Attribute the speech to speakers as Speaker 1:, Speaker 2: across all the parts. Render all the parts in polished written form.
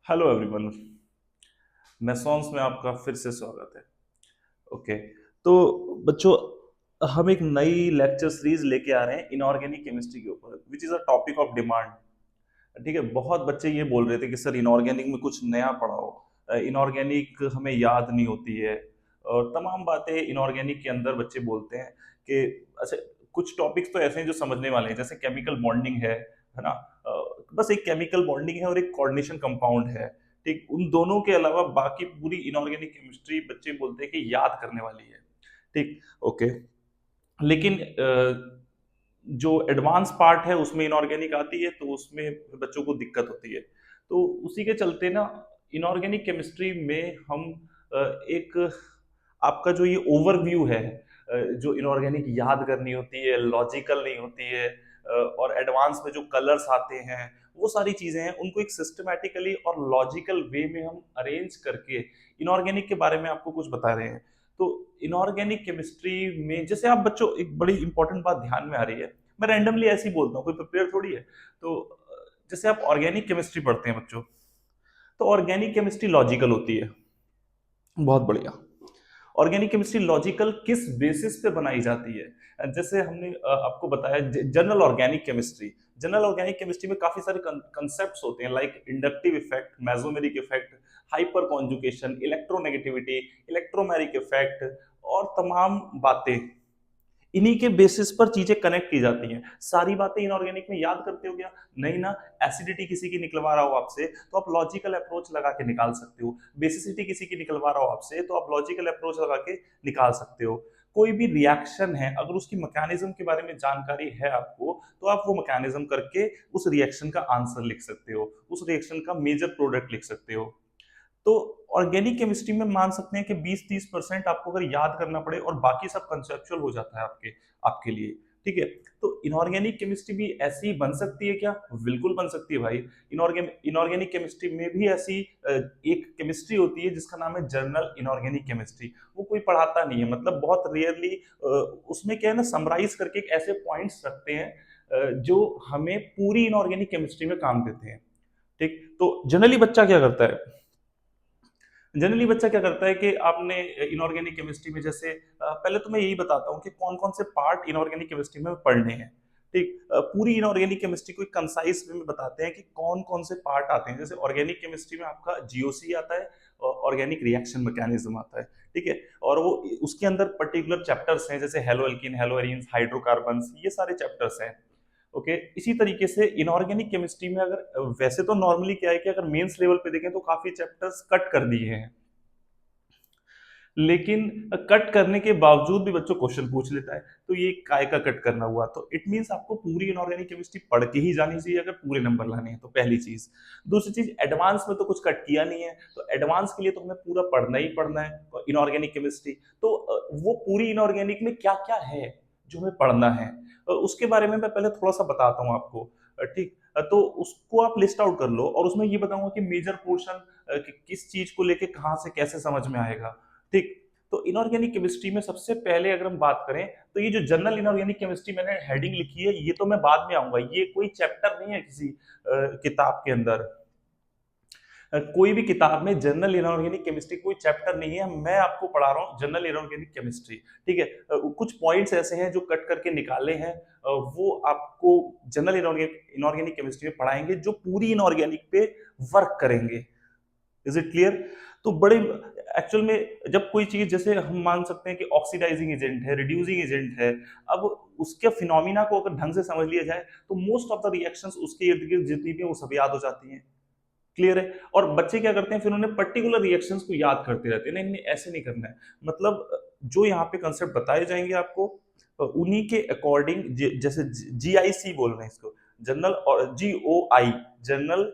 Speaker 1: Hello everyone. मैसॉन्स में आपका फिर से स्वागत है। ओके, तो बच्चों, हम एक नई लेक्चर सीरीज लेके आ रहे हैं इनऑर्गेनिक केमिस्ट्री के ऊपर, which is a topic of demand. ठीक है, बहुत बच्चे ये बोल रहे थे कि सर इनऑर्गेनिक में कुछ नया पढ़ाओ, इनऑर्गेनिक हमें याद नहीं होती है, और तमाम बातें इनऑर्गेनिक के अंदर बच्चे बोलते हैं कि अच्छा, कुछ टॉपिक्स तो ऐसे हैं जो समझने वाले हैं, जैसे केमिकल बॉन्डिंग है ना। बस एक केमिकल बॉन्डिंग है और एक कोऑर्डिनेशन कंपाउंड है। ठीक, उन दोनों के अलावा बाकी पूरी इनऑर्गेनिक केमिस्ट्री बच्चे बोलते हैं कि याद करने वाली है। ठीक, ओके। लेकिन जो एडवांस पार्ट है उसमें इनऑर्गेनिक आती है, तो उसमें बच्चों को दिक्कत होती है। तो उसी के चलते ना, इनऑर्गेनिक केमिस्ट्री में हम एक आपका जो ये ओवरव्यू है, जो इनऑर्गेनिक याद करनी होती है, लॉजिकल नहीं होती है, और एडवांस में जो कलर्स आते हैं, वो सारी चीजें हैं, उनको एक सिस्टमैटिकली और लॉजिकल वे में हम अरेंज करके इनऑर्गेनिक के बारे में आपको कुछ बता रहे हैं। तो इनऑर्गेनिक केमिस्ट्री में जैसे आप बच्चों, एक बड़ी इंपॉर्टेंट बात ध्यान में आ रही है, मैं रैंडमली ऐसे ही बोलता हूँ, कोई प्रिपेयर थोड़ी है। तो जैसे आप ऑर्गेनिक केमिस्ट्री पढ़ते हैं बच्चों, तो ऑर्गेनिक केमिस्ट्री लॉजिकल होती है। बहुत बढ़िया। ऑर्गेनिक केमिस्ट्री लॉजिकल किस बेसिस पे बनाई जाती है? जैसे हमने आपको बताया general organic chemistry. General organic chemistry में काफी सारे कंसेप्ट्स होते हैं, like inductive effect, mesomeric effect, hyper conjugation, electronegativity, electromeric effect, और तमाम बातें। इन्हीं के बेसिस पर चीजें कनेक्ट की जाती हैं। सारी बातें इनऑर्गेनिक में याद करते हो क्या? नहीं ना। एसिडिटी किसी की निकलवा रहा हो आपसे, तो आप लॉजिकल अप्रोच लगा के निकाल सकते हो। बेसिसिटी किसी की निकलवा रहा हो आपसे, तो आप लॉजिकल अप्रोच लगा के निकाल सकते हो। कोई भी रिएक्शन है, अगर उसकी मैकेनिज्म के बारे में जानकारी है आपको, तो आप वो मैकेनिज्म करके उस रिएक्शन का आंसर लिख सकते हो, उस रिएक्शन का मेजर प्रोडक्ट लिख सकते हो। तो ऑर्गेनिक केमिस्ट्री में मान सकते हैं कि 20-30% आपको अगर याद करना पड़े, और बाकी सब कंसेप्चुअल हो जाता है आपके आपके लिए। ठीक है, तो इनऑर्गेनिक केमिस्ट्री भी ऐसी ही बन सकती है क्या? बिल्कुल बन सकती है भाई। इनऑर्गेनिक केमिस्ट्री में भी ऐसी एक केमिस्ट्री होती है जिसका नाम है जर्नल इनऑर्गेनिक केमिस्ट्री। वो कोई पढ़ाता नहीं है, मतलब बहुत रेयरली। उसमें क्या है ना, समराइज करके एक ऐसे पॉइंट्स रखते हैं जो हमें पूरी इनऑर्गेनिक केमिस्ट्री में काम देते हैं। ठीक, तो जनरली बच्चा क्या करता है? जनरली बच्चा क्या करता है कि आपने इनऑर्गेनिक केमिस्ट्री में जैसे पहले तो मैं यही बताता हूँ कि कौन कौन से पार्ट इनऑर्गेनिक केमिस्ट्री में पढ़ने हैं। ठीक, पूरी इनऑर्गेनिक केमिस्ट्री को एक कंसाइज वे में बताते हैं कि कौन कौन से पार्ट आते हैं। जैसे ऑर्गेनिक केमिस्ट्री में आपका जीओसी आता है, ऑर्गेनिक रिएक्शन मैकेनिज्म आता है। ठीक है, और वो उसके अंदर पर्टिकुलर चैप्टर्स हैं, जैसे hello alkene, hello arenes, hydrocarbons, ये सारे चैप्टर्स हैं। ओके, इसी तरीके से इनऑर्गेनिक केमिस्ट्री में अगर वैसे तो नॉर्मली क्या है कि अगर मेंस लेवल पे देखें तो काफी चैप्टर्स कट कर दिए हैं, लेकिन कट करने के बावजूद भी बच्चों क्वेश्चन पूछ लेता है। तो ये काय का कट करना हुआ? तो इट मींस आपको पूरी इनऑर्गेनिक केमिस्ट्री पढ़ के ही जानी चाहिए अगर पूरे नंबर लाने हैं तो, पहली चीज। दूसरी चीज, एडवांस में तो कुछ कट किया नहीं है, तो एडवांस के लिए तो हमें पूरा पढ़ना ही पढ़ना है इनऑर्गेनिक केमिस्ट्री। तो वो पूरी इनऑर्गेनिक में क्या क्या है जो हमें पढ़ना है, उसके बारे में मैं पहले थोड़ा सा बताता हूँ आपको। ठीक, तो उसको आप लिस्ट आउट कर लो, और उसमें ये बताऊंगा कि मेजर पोर्शन किस चीज को लेके कहाँ से कैसे समझ में आएगा। ठीक, तो इनऑर्गेनिक केमिस्ट्री में सबसे पहले अगर हम बात करें, तो ये जो जनरल इनऑर्गेनिक केमिस्ट्री मैंने हेडिंग लिखी है, ये तो मैं बाद में आऊंगा, ये कोई चैप्टर नहीं है किसी किताब के अंदर। कोई भी किताब में जनरल इनऑर्गेनिक केमिस्ट्री कोई चैप्टर नहीं है, मैं आपको पढ़ा रहा हूँ जनरल इनऑर्गेनिक केमिस्ट्री। ठीक है, कुछ पॉइंट्स ऐसे हैं जो कट करके निकाले हैं, वो आपको जनरल इनऑर्गेनिक केमिस्ट्री में पढ़ाएंगे, जो पूरी इनऑर्गेनिक पे वर्क करेंगे। Is it clear? तो बड़े एक्चुअल में जब कोई चीज, जैसे हम मान सकते हैं कि ऑक्सीडाइजिंग एजेंट है, रिड्यूसिंग एजेंट है, अब उसके फिनोमिना को अगर ढंग से समझ लिया जाए, तो मोस्ट ऑफ द रिएक्शंस उसके इर्द गिर्द जितनी भी हैं, वो सब याद हो जाती हैं। क्लियर है? और बच्चे क्या करते हैं, फिर उन्हें पर्टिकुलर रिएक्शंस को याद करते रहते हैं। नहीं नहीं, ऐसे नहीं करना है। मतलब जो यहाँ पे कंसेप्ट बताए जाएंगे आपको, उन्हीं के अकॉर्डिंग, जैसे जीआईसी बोल रहे हैं इसको, जनरल, और GOI, general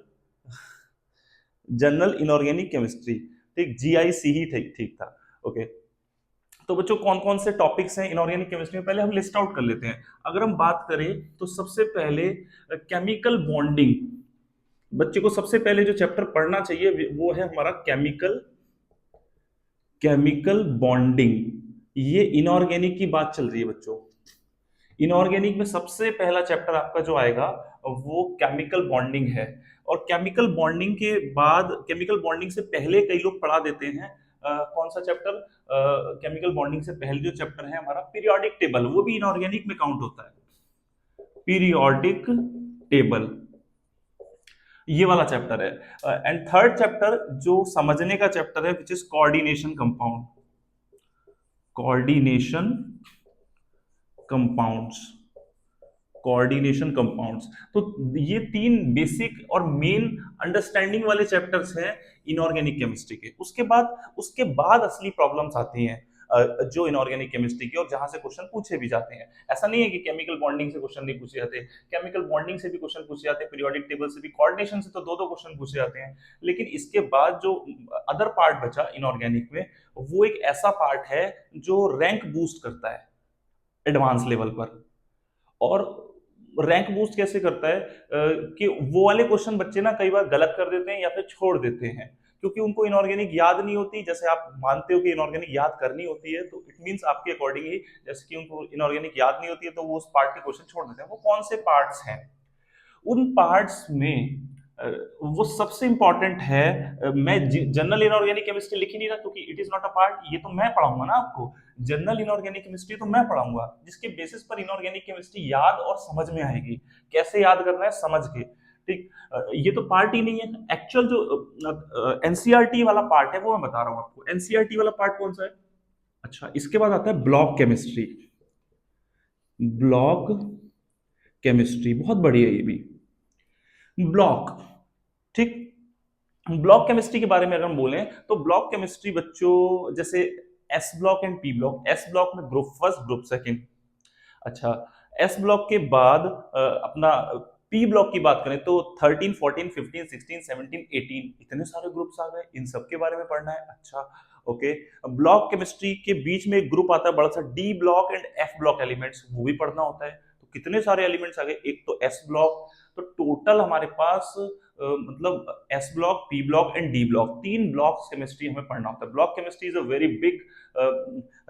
Speaker 1: general inorganic chemistry. ठीक, जीआईसी ही ठीक ठीक था। ओके, तो बच्चों कौन कौन से टॉपिक्स हैं इनऑर्गेनिक केमिस्ट्री में, पहले हम लिस्ट आउट कर लेते हैं। अगर हम बात करें तो सबसे पहले केमिकल बॉन्डिंग। बच्चे को सबसे पहले जो चैप्टर पढ़ना चाहिए वो है हमारा केमिकल केमिकल बॉन्डिंग। ये इनऑर्गेनिक की बात चल रही है बच्चों। इनऑर्गेनिक में सबसे पहला चैप्टर आपका जो आएगा वो केमिकल बॉन्डिंग है। और केमिकल बॉन्डिंग के बाद, केमिकल बॉन्डिंग से पहले कई लोग पढ़ा देते हैं कौन सा चैप्टर, केमिकल बॉन्डिंग से पहले जो चैप्टर है हमारा पीरियोडिक टेबल, वो भी इनऑर्गेनिक में काउंट होता है, पीरियोडिक टेबल, ये वाला चैप्टर है। एंड थर्ड चैप्टर जो समझने का चैप्टर है which is coordination compound, coordination compounds, coordination compounds. तो ये तीन बेसिक और मेन अंडरस्टैंडिंग वाले चैप्टर्स हैं इनऑर्गेनिक केमिस्ट्री के। उसके बाद असली प्रॉब्लम्स आती हैं जो इनऑर्गेनिक केमिस्ट्री की, और जहां से क्वेश्चन पूछे भी जाते हैं। ऐसा नहीं है कि केमिकल बॉन्डिंग से क्वेश्चन नहीं पूछे जाते, केमिकल बॉन्डिंग से भी क्वेश्चन पूछे जाते हैं, पीरियोडिक टेबल से भी, कोऑर्डिनेशन से तो दो दो क्वेश्चन पूछे जाते हैं। लेकिन इसके बाद जो अदर पार्ट बचा इनऑर्गेनिक में, वो एक ऐसा पार्ट है जो रैंक बूस्ट करता है एडवांस लेवल पर। और रैंक बूस्ट कैसे करता है कि वो वाले क्वेश्चन बच्चे ना कई बार गलत कर देते हैं या फिर छोड़ देते हैं, क्योंकि उनको इनऑर्गेनिक याद नहीं होती। जैसे आप मानते हो कि इनऑर्गेनिक याद करनी होती है, तो इट मींस आपके अकॉर्डिंग ही, जैसे कि उनको इनऑर्गेनिक याद नहीं होती है तो वो उस पार्ट के क्वेश्चन छोड़ देते हैं। वो कौन से पार्ट्स हैं? उन पार्ट्स में वो सबसे इंपॉर्टेंट है, मैं जनरल इनऑर्गेनिक केमिस्ट्री लिख ही नहीं रहा क्योंकि it is not a part, ये तो मैं पढ़ाऊंगा ना आपको। जनरल इनऑर्गेनिक केमिस्ट्री तो मैं पढ़ाऊंगा, जिसके बेसिस पर इनऑर्गेनिक केमिस्ट्री याद और समझ में आएगी। कैसे याद करना है समझ के, ठीक। ये तो पार्ट ही नहीं है। एक्चुअल जो एनसीईआरटी वाला पार्ट है वो मैं बता रहा हूं आपको। एनसीईआरटी वाला पार्ट कौन सा है? अच्छा, इसके बाद आता है ब्लॉक केमिस्ट्री। ब्लॉक केमिस्ट्री बहुत बढ़िया, ये भी ब्लॉक, ठीक। ब्लॉक केमिस्ट्री के बारे में अगर हम बोलें तो ब्लॉक केमिस्ट्री बच्चों जैसे S block and P block, S block में ग्रुप फर्स्ट ग्रुप सेकंड। अच्छा, एस ब्लॉक के बाद अपना पी ब्लॉक की बात करें तो 13 14 15 16 17 18 इतने सारे ग्रुप्स आ गए, इन सब के बारे में पढ़ना है। अच्छा, ओके। ब्लॉक केमिस्ट्री के बीच में एक ग्रुप आता है बड़ा सा, D block and F block elements, वो भी पढ़ना होता है। तो कितने सारे एलिमेंट्स आ गए, एक तो एस ब्लॉक, तो टोटल हमारे पास मतलब S block, P block and D block, तीन ब्लॉक्स केमिस्ट्री हमें पढ़ना होता है। Block chemistry is a very big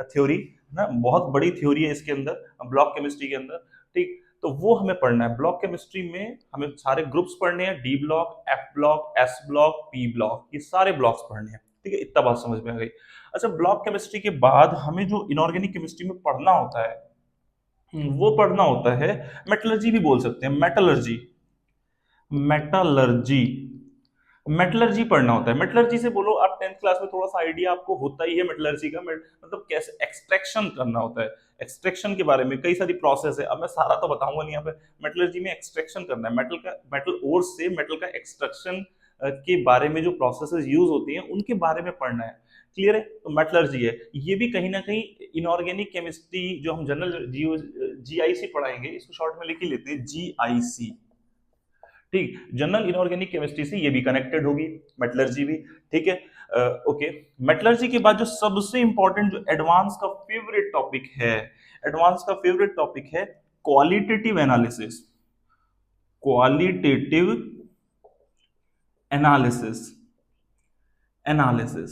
Speaker 1: theory ना, बहुत बड़ी थ्योरी है इसके अंदर, ब्लॉक केमिस्ट्री के अंदर, ठीक। तो वो हमें पढ़ना है। ब्लॉक केमिस्ट्री में हमें सारे ग्रुप्स पढ़ने हैं, D block, F block, S block, P block, ये सारे ब्लॉक्स पढ़ने हैं, ठीक है। इतना बात समझ में आ गई। अच्छा, ब्लॉक केमिस्ट्री के बाद हमें जो इनऑर्गेनिक केमिस्ट्री में पढ़ना होता है वो पढ़ना होता है, मेटलर्जी भी बोल सकते हैं, मेटलर्जी, मेटलर्जी, मेटलर्जी पढ़ना होता है। मेटलर्जी से बोलो आप 10th क्लास में थोड़ा सा आइडिया आपको होता ही है मेटलर्जी का, मतलब कैसे एक्सट्रैक्शन करना होता है। एक्सट्रैक्शन के बारे में कई सारी प्रोसेस है, अब मैं सारा तो बताऊंगा नहीं यहाँ पे। मेटलर्जी में एक्सट्रैक्शन करना है, मेटल का, मेटल ओर से मेटल का एक्सट्रैक्शन के बारे में जो प्रोसेसेस यूज होती हैं उनके बारे में पढ़ना है। क्लियर है? तो मेटलर्जी है, ये भी कहीं ना कहीं इनऑर्गेनिक केमिस्ट्री जो हम जनरल जीआईसी पढ़ाएंगे, इसको शॉर्ट में लिख ही लेते हैं जीआईसी, ठीक। जनरल इनऑर्गेनिक केमिस्ट्री से ये भी कनेक्टेड होगी, मेटलर्जी भी, ठीक है। ओके, मेटलर्जी के बाद जो सबसे इंपॉर्टेंट, जो एडवांस का फेवरेट टॉपिक है, एडवांस का फेवरेट टॉपिक है qualitative analysis, qualitative analysis, analysis,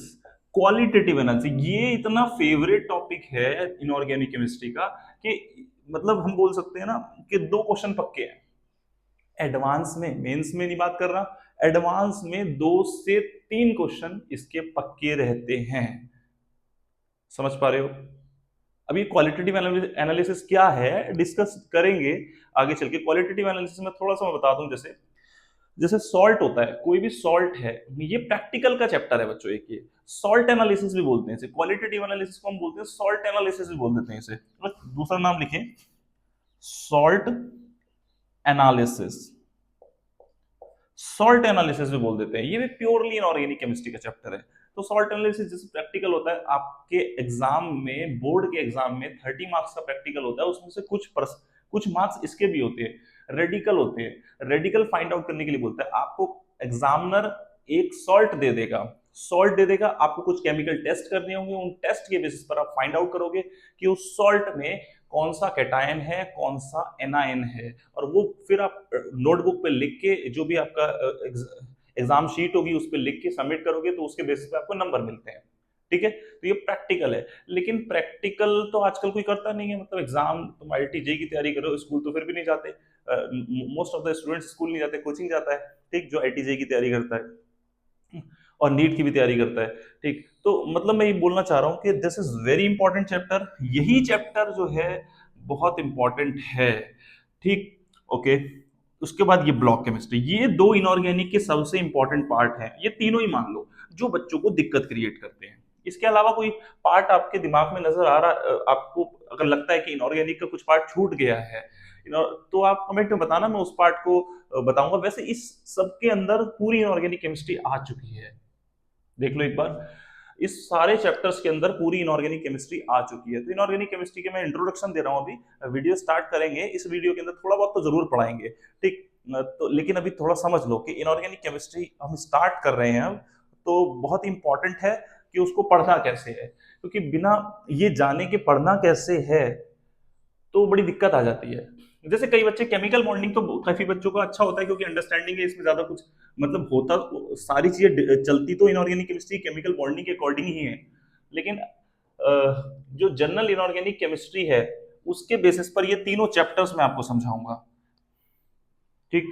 Speaker 1: qualitative analysis, ये इतना फेवरेट टॉपिक है इनऑर्गेनिक केमिस्ट्री का कि मतलब हम बोल सकते हैं ना कि दो क्वेश्चन पक्के हैं एडवांस में, मेंस में नहीं बात कर रहा, एडवांस में 2 से 3 क्वेश्चन इसके पक्के रहते हैं। समझ पा रहे हो? अभी क्वालिटेटिव एनालिसिस क्या है डिस्कस करेंगे आगे चल के। क्वालिटेटिव एनालिसिस में थोड़ा सा मैं बता दूं, जैसे जैसे सॉल्ट होता है, कोई भी सॉल्ट है, ये प्रैक्टिकल का चैप्टर है बच्चों, एक ये सॉल्ट एनालिसिस भी बोलते हैं इसे, क्वालिटेटिव एनालिसिस को हम बोलते हैं सॉल्ट एनालिसिस भी बोल देते हैं इसे, दूसरा नाम लिखें सॉल्ट एनालिसिस, सॉल्ट एनालिसिस भी बोल देते हैं। ये भी प्योरली इनऑर्गेनिक केमिस्ट्री का चैप्टर है। तो सॉल्ट एनालिसिस जैसे प्रैक्टिकल होता है आपके एग्जाम में, बोर्ड के एग्जाम में 30 मार्क्स का प्रैक्टिकल होता है, उसमें से कुछ मार्क्स इसके भी होते हैं, रेडिकल होते हैं। रेडिकल फाइंड आउट करने के लिए बोलता है आपको एग्जामिनर, एक सॉल्ट दे देगा, सॉल्ट दे देगा, आपको कुछ केमिकल टेस्ट करने होंगे, उन टेस्ट के बेसिस पर आप फाइंड आउट करोगे कि उस सॉल्ट में कौन सा कैटायन है, कौन सा एनायन है, और वो फिर आप नोटबुक पे लिख के, जो भी आपका एग्जाम शीट होगी उस पर लिख के सबमिट करोगे, तो उसके बेसिस पे आपको नंबर मिलते हैं, ठीक है। तो ये प्रैक्टिकल है, लेकिन प्रैक्टिकल तो आजकल कोई करता नहीं है, मतलब एग्जाम, तुम आईआईटी जेईई की तैयारी करो, स्कूल तो फिर भी नहीं जाते, most of the students school नहीं जाते, कोचिंग जाता है, ठीक, जो आईटीजे की तैयारी करता है और नीट की भी तैयारी करता है, ठीक। तो मतलब मैं ये बोलना चाह रहा हूँ कि this is very important chapter, यही चैप्टर जो है बहुत इंपॉर्टेंट है, ठीक, ओके। उसके बाद ये ब्लॉक केमिस्ट्री, ये दो इनऑर्गेनिक के सबसे इंपॉर्टेंट पार्ट हैं, ये तीनों ही मान लो जो बच्चों को दिक्कत क्रिएट करते हैं। इसके अलावा कोई पार्ट आपके दिमाग में नजर आ रहा, आपको अगर लगता है कि इनऑर्गेनिक का कुछ पार्ट छूट गया है, तो आप कमेंट में बताना, मैं उस पार्ट को बताऊंगा। वैसे इस सब के अंदर पूरी इनऑर्गेनिक केमिस्ट्री आ चुकी है, देख लो एक बार, इस सारे चैप्टर्स के अंदर पूरी इनऑर्गेनिक केमिस्ट्री आ चुकी है। तो इनऑर्गेनिक केमिस्ट्री के मैं इंट्रोडक्शन दे रहा हूं, अभी वीडियो स्टार्ट करेंगे, इस वीडियो के अंदर थोड़ा बहुत तो जरूर पढ़ाएंगे, ठीक। तो लेकिन अभी थोड़ा समझ लो कि इनऑर्गेनिक केमिस्ट्री हम स्टार्ट कर रहे हैं अब, तो बहुत इंपॉर्टेंट है कि उसको पढ़ना कैसे है, क्योंकि बिना ये जाने के पढ़ना कैसे है तो बड़ी दिक्कत आ जाती है। जैसे कई बच्चे केमिकल बॉन्डिंग, तो काफी बच्चों का अच्छा होता है क्योंकि अंडरस्टैंडिंग है, इसमें ज्यादा कुछ मतलब होता, सारी चीजें चलती तो इनऑर्गेनिक केमिस्ट्री केमिकल बॉन्डिंग के अकॉर्डिंग ही है, लेकिन जो जनरल इनऑर्गेनिक केमिस्ट्री है उसके बेसिस पर ये तीनों चैप्टर्स मैं आपको समझाऊंगा, ठीक।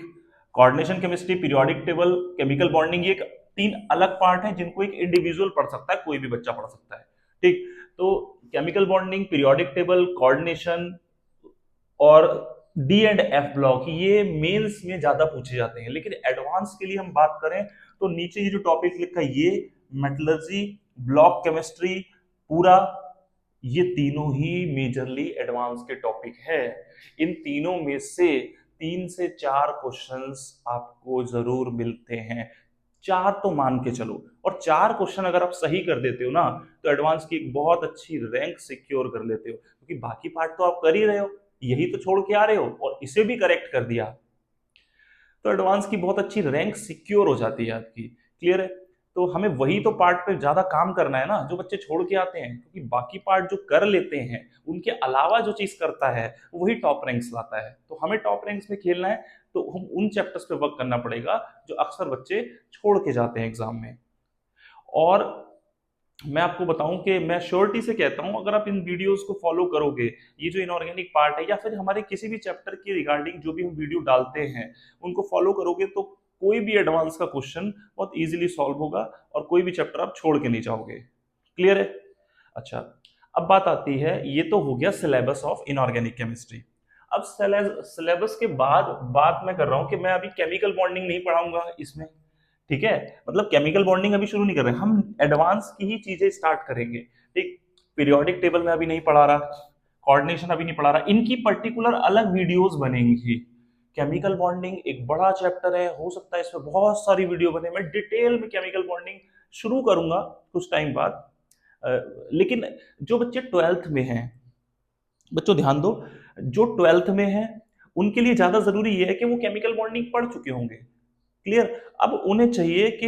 Speaker 1: Coordination chemistry, periodic table, chemical bonding, ये तीन अलग पार्ट हैं जिनको एक इंडिविजुअल पढ़ सकता है, कोई भी बच्चा पढ़ सकता है, ठीक। तो chemical bonding, periodic table, coordination और डी एंड एफ ब्लॉक, ये मेंस में ज्यादा पूछे जाते हैं, लेकिन एडवांस के लिए हम बात करें तो नीचे ये जो टॉपिक लिखा है, ये मेटलर्जी, ब्लॉक केमिस्ट्री, पूरा, ये तीनों ही मेजरली एडवांस के टॉपिक है। इन तीनों में से 3 से 4 क्वेश्चंस आपको जरूर मिलते हैं, 4 तो मान के चलो, और 4 क्वेश्चन अगर आप सही कर देते हो ना, तो एडवांस की एक बहुत अच्छी रैंक सिक्योर कर लेते हो, क्योंकि बाकी पार्ट तो आप कर ही रहे हो, यही तो छोड़ के आ रहे हो, और इसे भी करेक्ट कर दिया तो एडवांस की बहुत अच्छी रैंक सिक्योर हो जाती है आपकी, क्लियर है। तो हमें वही तो पार्ट पे ज्यादा काम करना है ना, जो बच्चे छोड़ के आते हैं, क्योंकि बाकी पार्ट जो कर लेते हैं उनके अलावा जो चीज करता है वही टॉप रैंक्स लाता है, तो हमें टॉप रैंक्स में खेलना है, तो हम उन चैप्टर्स पे वर्क करना पड़ेगा जो अक्सर बच्चे छोड़ के जाते हैं एग्जाम में। और मैं आपको बताऊं कि मैं श्योरिटी से कहता हूं, अगर आप इन वीडियोस को फॉलो करोगे, ये जो इनऑर्गेनिक पार्ट है या फिर हमारे किसी भी चैप्टर की रिगार्डिंग जो भी हम वीडियो डालते हैं उनको फॉलो करोगे, तो कोई भी एडवांस का क्वेश्चन बहुत इजीली सॉल्व होगा और कोई भी चैप्टर आप छोड़ के नहीं जाओगे, क्लियर है। अच्छा, अब बात आती है, ये तो हो गया सिलेबस ऑफ इनऑर्गेनिक केमिस्ट्री। अब सिलेबस के बाद बात मैं कर रहा हूं कि मैं अभी केमिकल बॉन्डिंग नहीं पढ़ाऊंगा इसमें, ठीक है, मतलब केमिकल बॉन्डिंग अभी शुरू नहीं कर रहे, हम एडवांस की ही चीजें स्टार्ट करेंगे, ठीक। पीरियोडिक टेबल में अभी नहीं पढ़ा रहा, कोऑर्डिनेशन अभी नहीं पढ़ा रहा, इनकी पर्टिकुलर अलग वीडियोस बनेंगी। केमिकल बॉन्डिंग एक बड़ा चैप्टर है, हो सकता है इसमें बहुत सारी वीडियो बने, मैं डिटेल में केमिकल बॉन्डिंग शुरू करूंगा कुछ टाइम बाद। लेकिन जो बच्चे 12th में हैं, बच्चों ध्यान दो, जो 12th में हैं उनके लिए ज्यादा जरूरी यह है कि वो केमिकल बॉन्डिंग पढ़ चुके होंगे, क्लियर। अब उन्हें चाहिए कि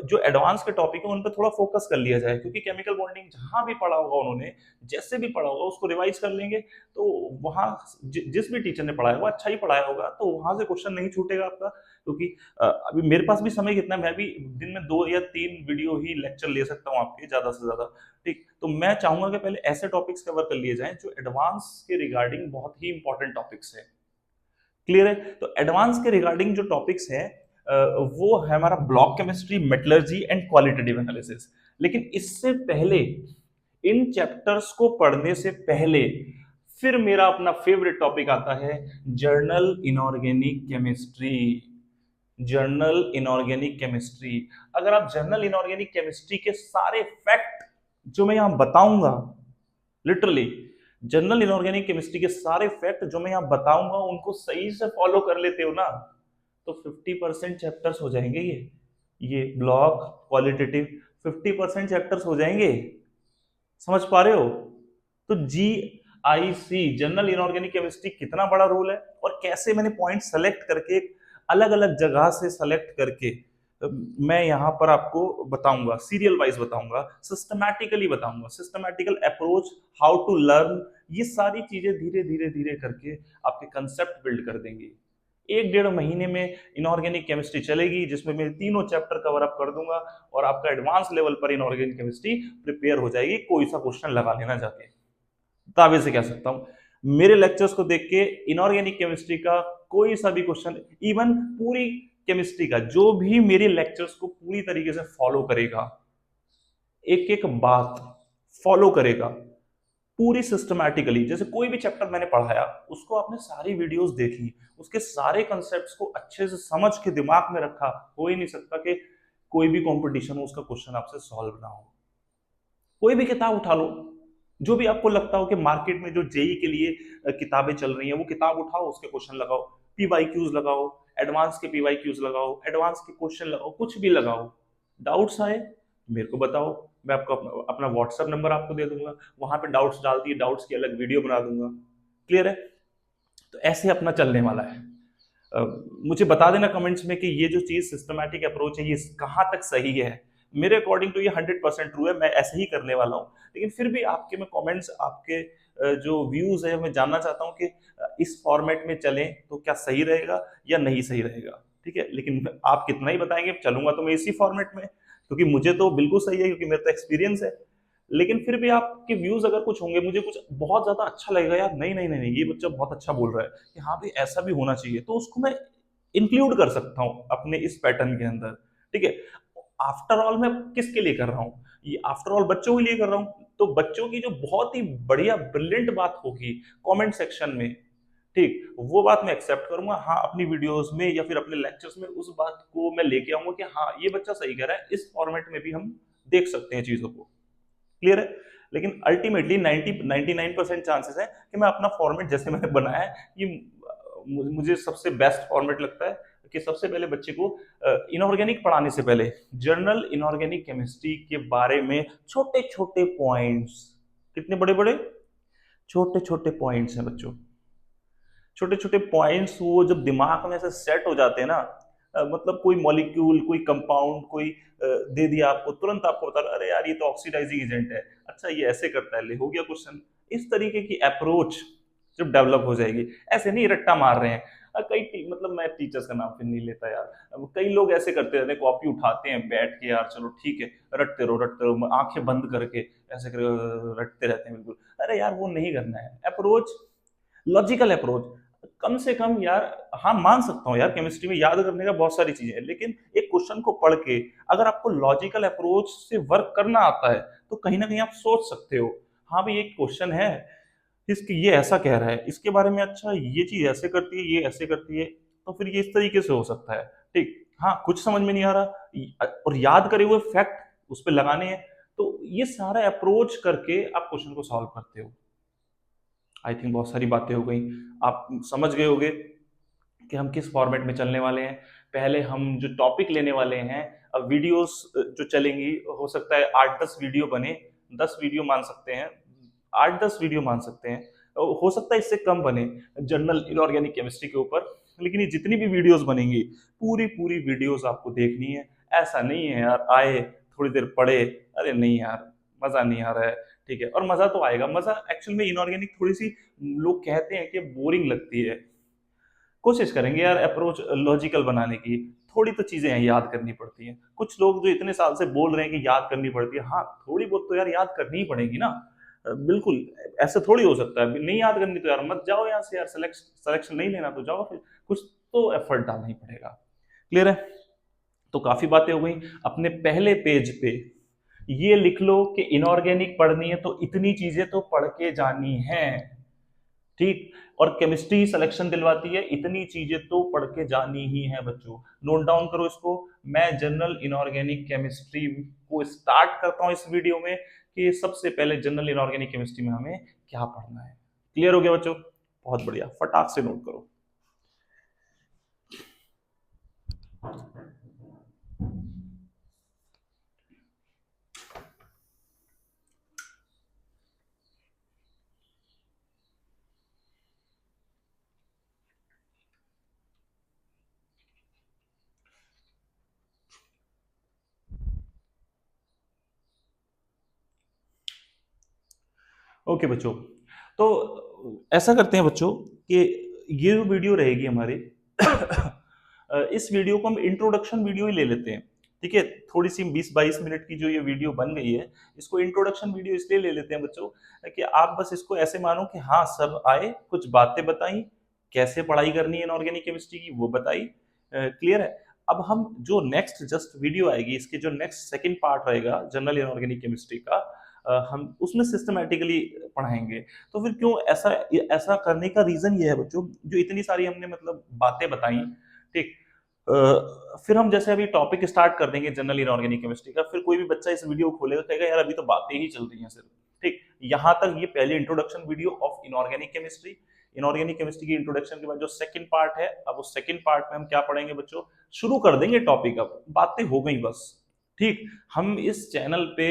Speaker 1: जो एडवांस के टॉपिक है उन पर थोड़ा फोकस कर लिया जाए, क्योंकि केमिकल बॉन्डिंग जहां भी पढ़ा होगा उन्होंने, जैसे भी पढ़ा होगा उसको रिवाइज कर लेंगे, तो वहां जिस भी टीचर ने पढ़ाया होगा अच्छा ही पढ़ाया होगा, तो वहां से क्वेश्चन नहीं छूटेगा आपका, क्योंकि अभी मेरे पास भी समय कितना है, मैं भी दिन में 2 या 3 वीडियो ही लेक्चर ले सकता हूँ आपके, ज्यादा से ज्यादा, ठीक। तो मैं चाहूंगा कि पहले ऐसे टॉपिक्स कवर कर लिए जाएं जो एडवांस के रिगार्डिंग बहुत ही इंपॉर्टेंट टॉपिक्स है, क्लियर है। तो एडवांस के रिगार्डिंग जो टॉपिक्स है वो है हमारा block chemistry, metallurgy and qualitative analysis. लेकिन इससे पहले, इन चैप्टर्स को पढ़ने से पहले, फिर मेरा अपना फेवरेट टॉपिक आता है journal inorganic chemistry. Journal inorganic chemistry, अगर आप जर्नल इनऑर्गेनिक केमिस्ट्री के सारे फैक्ट जो मैं यहां बताऊंगा, लिटरली जनरल इनऑर्गेनिक केमिस्ट्री के सारे फैक्ट जो मैं यहां बताऊंगा उनको सही से फॉलो कर लेते हो ना, तो 50% चैप्टर्स हो जाएंगे, ये ब्लॉक क्वालिटेटिव 50% चैप्टर्स हो जाएंगे, समझ पा रहे हो। तो GIC जनरल इनऑर्गेनिक केमिस्ट्री कितना बड़ा रोल है, और कैसे मैंने पॉइंट सेलेक्ट करके अलग अलग जगह से सेलेक्ट करके मैं यहां पर आपको बताऊंगा, सीरियल वाइज बताऊंगा, सिस्टमैटिकली बताऊंगा, systematical approach, how to learn, ये सारी चीजें धीरे धीरे धीरे करके आपके कंसेप्ट बिल्ड कर देंगे। 1-1.5 महीने में इनऑर्गेनिक केमिस्ट्री चलेगी, जिसमें मैं तीनों चैप्टर कवर अप कर दूंगा, और आपका एडवांस लेवल पर इनऑर्गेनिक केमिस्ट्री प्रिपेयर हो जाएगी, कोई सा क्वेश्चन लगा लेना जाके, दावे से कह सकता हूं। मेरे लेक्चर्स को देख के इनऑर्गेनिक केमिस्ट्री का कोई सा भी क्वेश्चन, इवन पूरी केमिस्ट्री का जो भी मेरे लेक्चर्स को पूरी तरीके से फॉलो करेगा, एक एक बात फॉलो करेगा पूरी सिस्टमैटिकली, जैसे कोई भी चैप्टर मैंने पढ़ाया उसको आपने सारी वीडियोस देखी, उसके सारे कंसेप्ट्स को अच्छे से समझ के दिमाग में रखा, हो ही नहीं सकता कि कोई भी कंपटीशन हो उसका क्वेश्चन आपसे सॉल्व ना हो। कोई भी किताब उठा लो, जो भी आपको लगता हो कि मार्केट में जो जेई के लिए किताबें चल रही हैं, वो किताब उठाओ, उसके क्वेश्चन लगाओ, पीवाईक्यूज लगाओ, एडवांस के पीवाईक्यूज लगाओ, एडवांस के क्वेश्चन लगाओ, कुछ भी लगाओ। डाउट्स आए मेरे को बताओ, मैं आपको अपना व्हाट्सएप नंबर आपको दे दूंगा, वहां पे डाउट्स डाल दिए, डाउट्स की अलग वीडियो बना दूंगा। क्लियर है? तो ऐसे अपना चलने वाला है। मुझे बता देना कमेंट्स में कि ये जो चीज सिस्टमैटिक अप्रोच है ये कहाँ तक सही है। मेरे अकॉर्डिंग तो ये 100% ट्रू है, मैं ऐसे ही करने वाला हूँ। लेकिन फिर भी आपके मैं कमेंट्स, आपके जो व्यूज है, मैं जानना चाहता हूँ कि इस फॉर्मेट में चलें तो क्या सही रहेगा या नहीं सही रहेगा। ठीक है, लेकिन आप कितना ही बताएंगे, चलूंगा तो मैं इसी फॉर्मेट में, क्योंकि मुझे तो बिल्कुल सही है, क्योंकि मेरा तो एक्सपीरियंस है। लेकिन फिर भी आपके व्यूज अगर कुछ होंगे, मुझे कुछ बहुत ज्यादा अच्छा लगेगा, यार नहीं नहीं नहीं नहीं, ये बच्चा बहुत अच्छा बोल रहा है कि हाँ भाई ऐसा भी होना चाहिए, तो उसको मैं इंक्लूड कर सकता हूँ अपने इस पैटर्न के अंदर। ठीक है, आफ्टर ऑल मैं किसके लिए कर रहा हूँ, ये आफ्टर ऑल बच्चों के लिए कर रहा हूँ। तो बच्चों की जो बहुत ही बढ़िया ब्रिलियंट बात होगी कमेंट सेक्शन में, ठीक, वो बात मैं एक्सेप्ट करूंगा। हाँ, अपनी वीडियोस में या फिर अपने लेक्चर्स में उस बात को मैं लेके आऊंगा कि हाँ ये बच्चा सही कह रहा है, इस फॉर्मेट में भी हम देख सकते हैं चीजों को। क्लियर है? लेकिन अल्टीमेटली 99% चांसेस है कि मैं अपना फॉर्मेट जैसे मैंने बनाया है, ये मुझे सबसे बेस्ट फॉर्मेट लगता है कि सबसे पहले बच्चे को इनऑर्गेनिक पढ़ाने से पहले जर्नल इनऑर्गेनिक केमिस्ट्री के बारे में छोटे छोटे पॉइंट्स, कितने बड़े बड़े छोटे छोटे पॉइंट्स हैं बच्चों, छोटे छोटे पॉइंट्स वो जब दिमाग में ऐसे सेट हो जाते हैं ना, मतलब कोई मॉलिक्यूल, कोई कंपाउंड, कोई दे दिया आपको, तुरंत आपको बता रहा, अरे यार ये तो ऑक्सीडाइजिंग एजेंट है, अच्छा ये ऐसे करता है, ले हो गया क्वेश्चन। इस तरीके की अप्रोच जब डेवलप हो जाएगी, ऐसे नहीं रट्टा मार रहे हैं। मतलब मैं टीचर्स का नाम फिर नहीं लेता यार, अब कई लोग ऐसे करते रहते हैं, कॉपी उठाते हैं बैठ के, यार चलो ठीक है रटते रहो, आंखें बंद करके ऐसे रटते रहते हैं बिल्कुल। अरे यार वो नहीं करना है, अप्रोच लॉजिकल अप्रोच, कम से कम यार। हाँ मान सकता हूँ यार, केमिस्ट्री में याद करने का बहुत सारी चीजें हैं, लेकिन एक क्वेश्चन को पढ़ के अगर आपको लॉजिकल अप्रोच से वर्क करना आता है तो कहीं ना कहीं आप सोच सकते हो, हाँ भाई एक क्वेश्चन है, इसकी ये ऐसा कह रहा है, इसके बारे में, अच्छा ये चीज ऐसे करती है, ये ऐसे करती है, तो फिर ये इस तरीके से हो सकता है। ठीक, हाँ कुछ समझ में नहीं आ रहा और याद करे हुए फैक्ट उस पर लगाने हैं, तो ये सारा अप्रोच करके आप क्वेश्चन को सॉल्व करते हो। आई थिंक बहुत सारी बातें हो गई, आप समझ गए होंगे कि हम किस फॉर्मेट में चलने वाले हैं। पहले हम जो टॉपिक लेने वाले हैं, अब वीडियोस जो चलेंगी, हो सकता है 8-10 वीडियो बने, 10 वीडियो मान सकते हैं, 8-10 वीडियो मान सकते हैं, हो सकता है इससे कम बने जनरल इनऑर्गेनिक केमिस्ट्री के ऊपर। लेकिन ये जितनी भी वीडियोस बनेंगी, पूरी पूरी वीडियोस आपको देखनी है। ऐसा नहीं है यार आए थोड़ी देर पढ़े, अरे नहीं यार मजा नहीं आ रहा है, ठीक है, और मजा तो आएगा। मजा एक्चुअल में इनऑर्गेनिक थोड़ी सी, लोग कहते हैं कि बोरिंग लगती है, कोशिश करेंगे यार अप्रोच लॉजिकल बनाने की। थोड़ी तो चीजें हैं याद करनी पड़ती हैं, कुछ लोग जो इतने साल से बोल रहे हैं कि याद करनी पड़ती है, हाँ थोड़ी बहुत तो यार याद करनी ही पड़ेगी ना। बिल्कुल, ऐसे थोड़ी हो सकता है नहीं याद करनी तो यार मत जाओ यहाँ से यार, सिलेक्शन नहीं लेना तो जाओ, फिर कुछ तो एफर्ट डालना ही पड़ेगा। क्लियर है? तो काफी बातें हो गई। अपने पहले पेज पे ये लिख लो कि इनऑर्गेनिक पढ़नी है तो इतनी चीजें तो पढ़ के जानी है, ठीक, और केमिस्ट्री सिलेक्शन दिलवाती है, इतनी चीजें तो पढ़ के जानी ही है बच्चों। नोट डाउन करो इसको। मैं जनरल इनऑर्गेनिक केमिस्ट्री को स्टार्ट करता हूं इस वीडियो में कि सबसे पहले जनरल इनऑर्गेनिक केमिस्ट्री में हमें क्या पढ़ना है। क्लियर हो गया बच्चों? बहुत बढ़िया, फटाक से नोट करो। ओके बच्चों, तो ऐसा करते हैं बच्चों कि ये जो वीडियो रहेगी हमारी इस वीडियो को हम इंट्रोडक्शन वीडियो ही ले लेते हैं। ठीक है, थोड़ी सी 20-22 मिनट की जो ये वीडियो बन गई है, इसको इंट्रोडक्शन वीडियो इसलिए ले लेते हैं बच्चों कि आप बस इसको ऐसे मानो कि हाँ सब आए, कुछ बातें बताई, कैसे पढ़ाई करनी है इनऑर्गेनिक केमिस्ट्री की वो बताई। क्लियर है। अब हम जो नेक्स्ट जस्ट वीडियो आएगी, इसके जो नेक्स्ट सेकंड पार्ट रहेगा जनरल इनऑर्गेनिक केमिस्ट्री का, हम उसमें सिस्टमैटिकली पढ़ाएंगे। तो फिर क्यों ऐसा ऐसा करने का रीजन ये है बच्चों, जो इतनी सारी हमने मतलब बातें बताई, ठीक, फिर हम जैसे अभी टॉपिक स्टार्ट कर देंगे जनरल इनऑर्गेनिक केमिस्ट्री का, फिर कोई भी बच्चा इस वीडियो को खोलेगा कहेगा यार अभी तो बातें ही चल रही हैं सिर्फ। ठीक, यहाँ तक ये पहली introduction video of inorganic chemistry. Inorganic chemistry की इंट्रोडक्शन के बाद जो सेकंड पार्ट है, अब उस सेकंड पार्ट में हम क्या पढ़ेंगे बच्चों, शुरू कर देंगे टॉपिक। अब बातें हो गई बस। ठीक, हम इस चैनल पे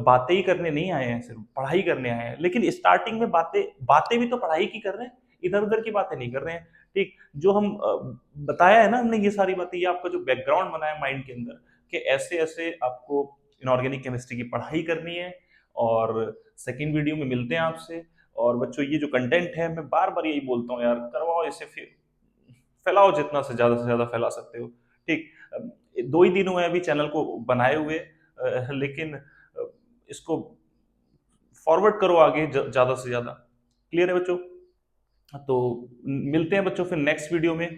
Speaker 1: बातें ही करने नहीं आए हैं, सिर्फ पढ़ाई करने आए हैं, लेकिन स्टार्टिंग में बातें बातें भी तो पढ़ाई की कर रहे हैं, इधर उधर की बातें नहीं कर रहे हैं। ठीक, जो हम बताया है ना हमने ये सारी बातें, ये आपका जो बैकग्राउंड बना है माइंड के अंदर कि ऐसे ऐसे आपको इनऑर्गेनिक केमिस्ट्री की पढ़ाई करनी है। और सेकंड वीडियो में मिलते हैं आपसे। और बच्चों ये जो कंटेंट है, मैं बार बार यही बोलता हूँ यार, करवाओ इसे, फिर फैलाओ जितना से ज्यादा फैला सकते हो। ठीक, 2 ही दिन हुए अभी चैनल को बनाए हुए, लेकिन इसको फॉरवर्ड करो आगे ज्यादा से ज्यादा। क्लियर है बच्चों? तो मिलते हैं बच्चों फिर नेक्स्ट वीडियो में।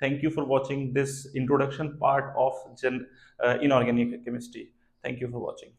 Speaker 1: Thank you for watching this introduction part of inorganic chemistry. Thank you for watching.